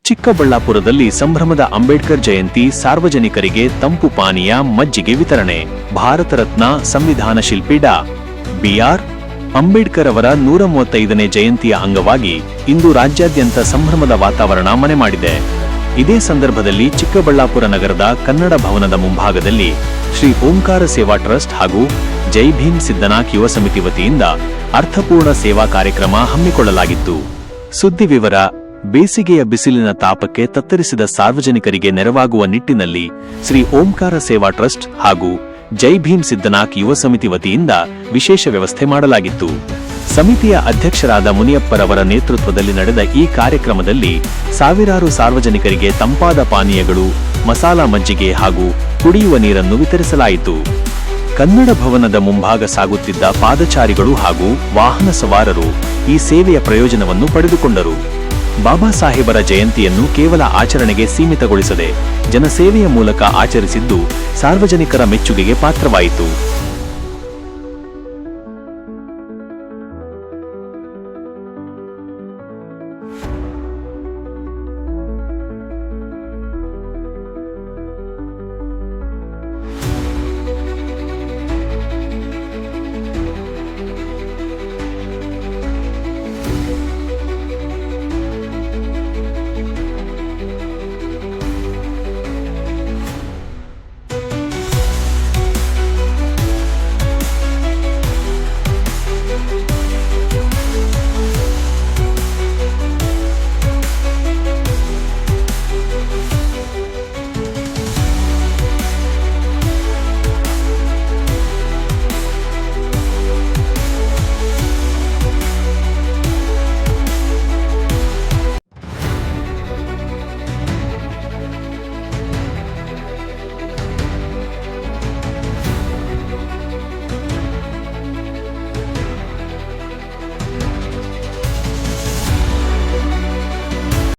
ಚಿಕ್ಕಬಳ್ಳಾಪುರದಲ್ಲಿ ಸಂಭ್ರಮದ ಅಂಬೇಡ್ಕರ್ ಜಯಂತಿ, ಸಾರ್ವಜನಿಕರಿಗೆ ತಂಪು ಪಾನೀಯ, ಮಜ್ಜಿಗೆ ವಿತರಣೆ. ಭಾರತ ರತ್ನ ಸಂವಿಧಾನ ಶಿಲ್ಪಿ ಡಾ. ಬಿ.ಆರ್. ಅಂಬೇಡ್ಕರ್ ಅವರ 135ನೇ ಜಯಂತಿಯ ಅಂಗವಾಗಿ ಇಂದು ರಾಜ್ಯಾದ್ಯಂತ ಸಂಭ್ರಮದ ವಾತಾವರಣ ಮನೆ ಮಾಡಿದೆ. ಇದೇ ಸಂದರ್ಭದಲ್ಲಿ ಚಿಕ್ಕಬಳ್ಳಾಪುರ ನಗರದ ಕನ್ನಡ ಭವನದ ಮುಂಭಾಗದಲ್ಲಿ ಶ್ರೀ ಓಂಕಾರ ಸೇವಾ ಟ್ರಸ್ಟ್ ಹಾಗೂ ಜೈ ಭೀಮ್ ಸಿದ್ದನಾಕ್ ಯುವ ಸಮಿತಿ ವತಿಯಿಂದ ಅರ್ಥಪೂರ್ಣ ಸೇವಾ ಕಾರ್ಯಕ್ರಮ ಹಮ್ಮಿಕೊಳ್ಳಲಾಗಿತ್ತು. ಸುದ್ದಿ ವಿವರ: ಬೇಸಿಗೆಯ ಬಿಸಿಲಿನ ತಾಪಕ್ಕೆ ತತ್ತರಿಸಿದ ಸಾರ್ವಜನಿಕರಿಗೆ ನೆರವಾಗುವ ನಿಟ್ಟಿನಲ್ಲಿ ಶ್ರೀ ಓಂಕಾರ ಸೇವಾ ಟ್ರಸ್ಟ್ ಹಾಗೂ ಜೈ ಭೀಮ್ ಸಿದ್ದನಾಕ್ ಯುವ ಸಮಿತಿ ವತಿಯಿಂದ ವಿಶೇಷ ವ್ಯವಸ್ಥೆ ಮಾಡಲಾಗಿತ್ತು. ಸಮಿತಿಯ ಅಧ್ಯಕ್ಷರಾದ ಮುನಿಯಪ್ಪರವರ ನೇತೃತ್ವದಲ್ಲಿ ನಡೆದ ಈ ಕಾರ್ಯಕ್ರಮದಲ್ಲಿ ಸಾವಿರಾರು ಸಾರ್ವಜನಿಕರಿಗೆ ತಂಪಾದ ಪಾನೀಯಗಳು, ಮಸಾಲಾ ಮಜ್ಜಿಗೆ ಹಾಗೂ ಕುಡಿಯುವ ನೀರನ್ನು ವಿತರಿಸಲಾಯಿತು. ಕನ್ನಡ ಭವನದ ಮುಂಭಾಗ ಸಾಗುತ್ತಿದ್ದ ಪಾದಚಾರಿಗಳು ಹಾಗೂ ವಾಹನ ಸವಾರರು ಈ ಸೇವೆಯ ಪ್ರಯೋಜನವನ್ನು ಪಡೆದುಕೊಂಡರು. ಬಾಬಾ ಸಾಹೇಬರ ಜಯಂತಿಯನ್ನು ಕೇವಲ ಆಚರಣೆಗೆ ಸೀಮಿತಗೊಳಿಸದೆ ಜನಸೇವೆಯ ಮೂಲಕ ಆಚರಿಸಿದ್ದು ಸಾರ್ವಜನಿಕರ ಮೆಚ್ಚುಗೆಗೆ ಪಾತ್ರವಾಯಿತು.